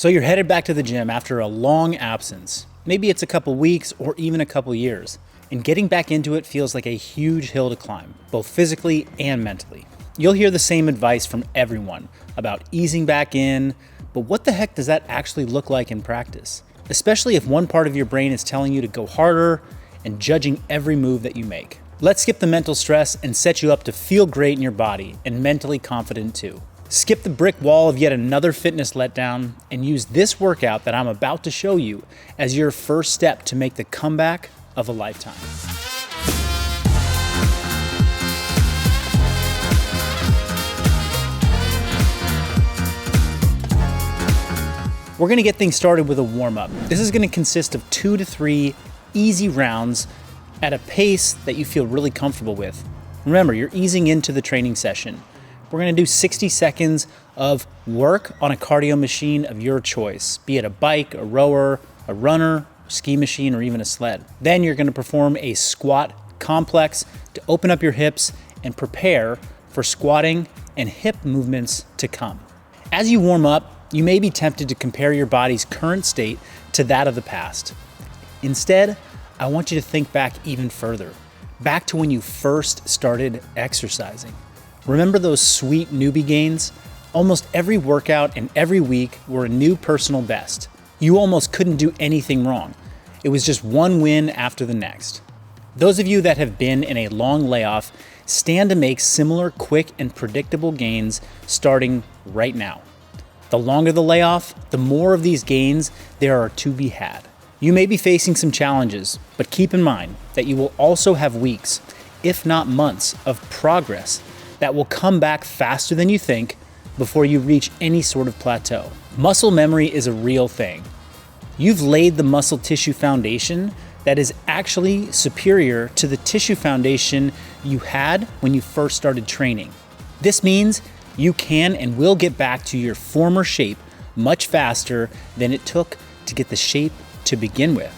So you're headed back to the gym after a long absence. Maybe it's a couple weeks or even a couple years. And getting back into it feels like a huge hill to climb, both physically and mentally. You'll hear the same advice from everyone about easing back in, but what the heck does that actually look like in practice? Especially if one part of your brain is telling you to go harder and judging every move that you make. Let's skip the mental stress and set you up to feel great in your body and mentally confident too. Skip the brick wall of yet another fitness letdown and use this workout that I'm about to show you as your first step to make the comeback of a lifetime. We're gonna get things started with a warm-up. This is gonna consist of 2 to 3 easy rounds at a pace that you feel really comfortable with. Remember, you're easing into the training session. We're gonna do 60 seconds of work on a cardio machine of your choice, be it a bike, a rower, a runner, ski machine, or even a sled. Then you're gonna perform a squat complex to open up your hips and prepare for squatting and hip movements to come. As you warm up, you may be tempted to compare your body's current state to that of the past. Instead, I want you to think back even further, back to when you first started exercising. Remember those sweet newbie gains? Almost every workout and every week were a new personal best. You almost couldn't do anything wrong. It was just one win after the next. Those of you that have been in a long layoff stand to make similar quick and predictable gains starting right now. The longer the layoff, the more of these gains there are to be had. You may be facing some challenges, but keep in mind that you will also have weeks, if not months, of progress that will come back faster than you think before you reach any sort of plateau. Muscle memory is a real thing. You've laid the muscle tissue foundation that is actually superior to the tissue foundation you had when you first started training. This means you can and will get back to your former shape much faster than it took to get the shape to begin with.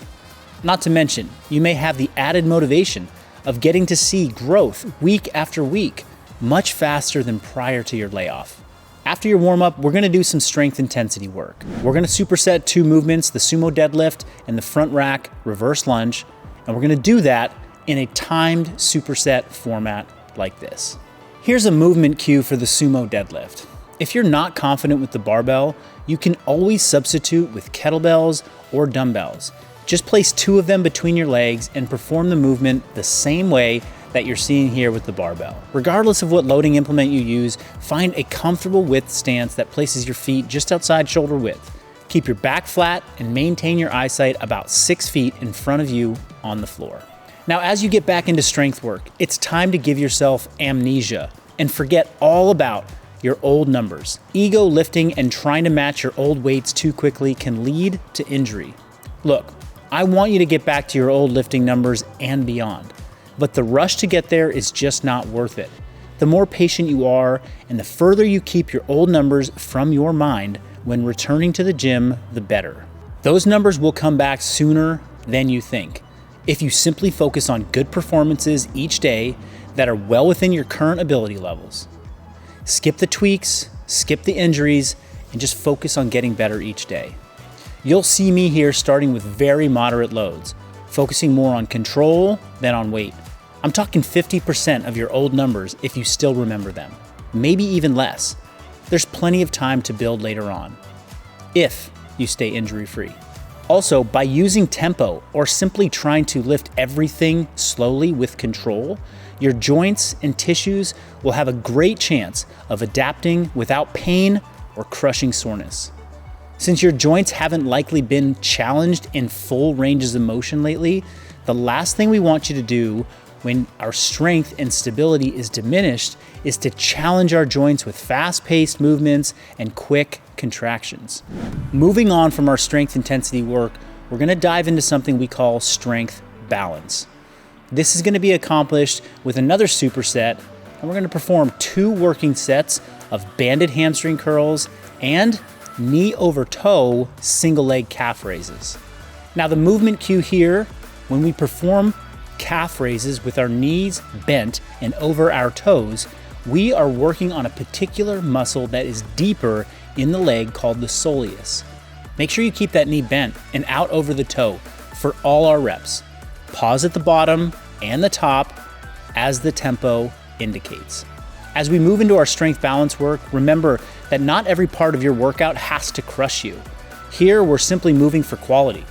Not to mention, you may have the added motivation of getting to see growth week after week much faster than prior to your layoff. After your warm-up, we're gonna do some strength intensity work. We're gonna superset 2 movements, the sumo deadlift and the front rack reverse lunge, and we're gonna do that in a timed superset format like this. Here's a movement cue for the sumo deadlift. If you're not confident with the barbell, you can always substitute with kettlebells or dumbbells. Just place 2 of them between your legs and perform the movement the same way that you're seeing here with the barbell. Regardless of what loading implement you use, find a comfortable width stance that places your feet just outside shoulder width. Keep your back flat and maintain your eyesight about 6 feet in front of you on the floor. Now, as you get back into strength work, it's time to give yourself amnesia and forget all about your old numbers. Ego lifting and trying to match your old weights too quickly can lead to injury. Look, I want you to get back to your old lifting numbers and beyond. But the rush to get there is just not worth it. The more patient you are and the further you keep your old numbers from your mind when returning to the gym, the better. Those numbers will come back sooner than you think if you simply focus on good performances each day that are well within your current ability levels. Skip the tweaks, skip the injuries, and just focus on getting better each day. You'll see me here starting with very moderate loads, focusing more on control than on weight. I'm talking 50% of your old numbers if you still remember them, maybe even less. There's plenty of time to build later on, if you stay injury-free. Also, by using tempo or simply trying to lift everything slowly with control, your joints and tissues will have a great chance of adapting without pain or crushing soreness. Since your joints haven't likely been challenged in full ranges of motion lately, the last thing we want you to do when our strength and stability is diminished is to challenge our joints with fast-paced movements and quick contractions. Moving on from our strength intensity work, we're gonna dive into something we call strength balance. This is gonna be accomplished with another superset, and we're gonna perform 2 working sets of banded hamstring curls and knee over toe single leg calf raises. Now the movement cue here, when we perform calf raises with our knees bent and over our toes, we are working on a particular muscle that is deeper in the leg called the soleus. Make sure you keep that knee bent and out over the toe for all our reps. Pause at the bottom and the top as the tempo indicates. As we move into our strength balance work, remember that not every part of your workout has to crush you. Here, we're simply moving for quality,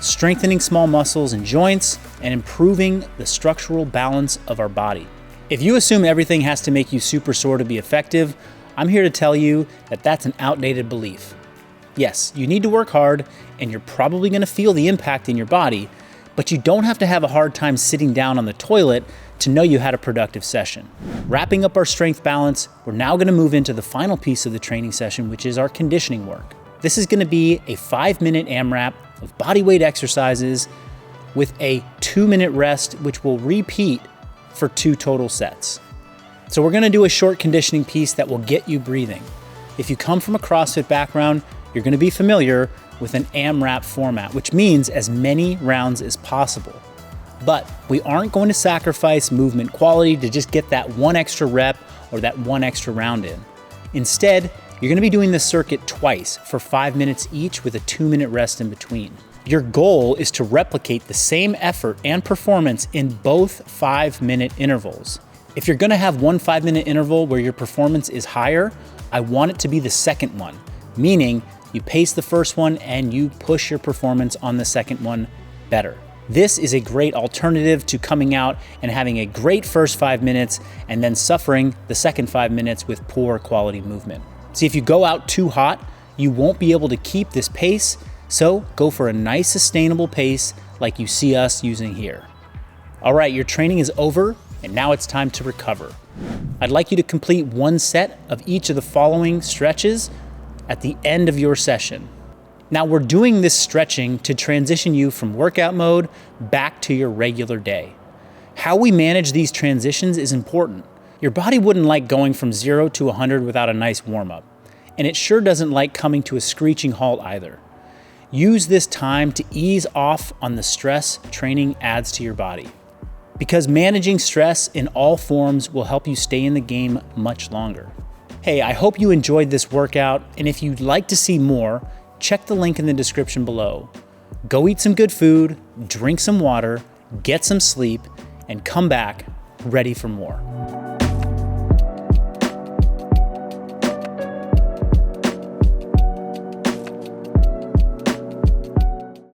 strengthening small muscles and joints, and improving the structural balance of our body. If you assume everything has to make you super sore to be effective, I'm here to tell you that that's an outdated belief. Yes, you need to work hard, and you're probably going to feel the impact in your body, but you don't have to have a hard time sitting down on the toilet to know you had a productive session. Wrapping up our strength balance, we're now going to move into the final piece of the training session, which is our conditioning work. This is going to be a 5-minute AMRAP of bodyweight exercises with a 2-minute rest, which will repeat for 2 total sets. So we're going to do a short conditioning piece that will get you breathing. If you come from a CrossFit background, you're going to be familiar with an AMRAP format, which means as many rounds as possible. But we aren't going to sacrifice movement quality to just get that 1 extra rep or that 1 extra round in. Instead, you're going to be doing this circuit twice for 5 minutes each with a 2-minute rest in between. Your goal is to replicate the same effort and performance in both 5-minute intervals. If you're going to have one 5-minute interval where your performance is higher, I want it to be the second one, meaning you pace the first one and you push your performance on the second one better. This is a great alternative to coming out and having a great first 5 minutes and then suffering the second 5 minutes with poor quality movement. See, if you go out too hot, you won't be able to keep this pace, so go for a nice sustainable pace like you see us using here. All right, your training is over and now it's time to recover. I'd like you to complete 1 set of each of the following stretches at the end of your session. Now we're doing this stretching to transition you from workout mode back to your regular day. How we manage these transitions is important. Your body wouldn't like going from 0 to 100 without a nice warm-up, and it sure doesn't like coming to a screeching halt either. Use this time to ease off on the stress training adds to your body, because managing stress in all forms will help you stay in the game much longer. Hey, I hope you enjoyed this workout, and if you'd like to see more, check the link in the description below. Go eat some good food, drink some water, get some sleep, and come back ready for more.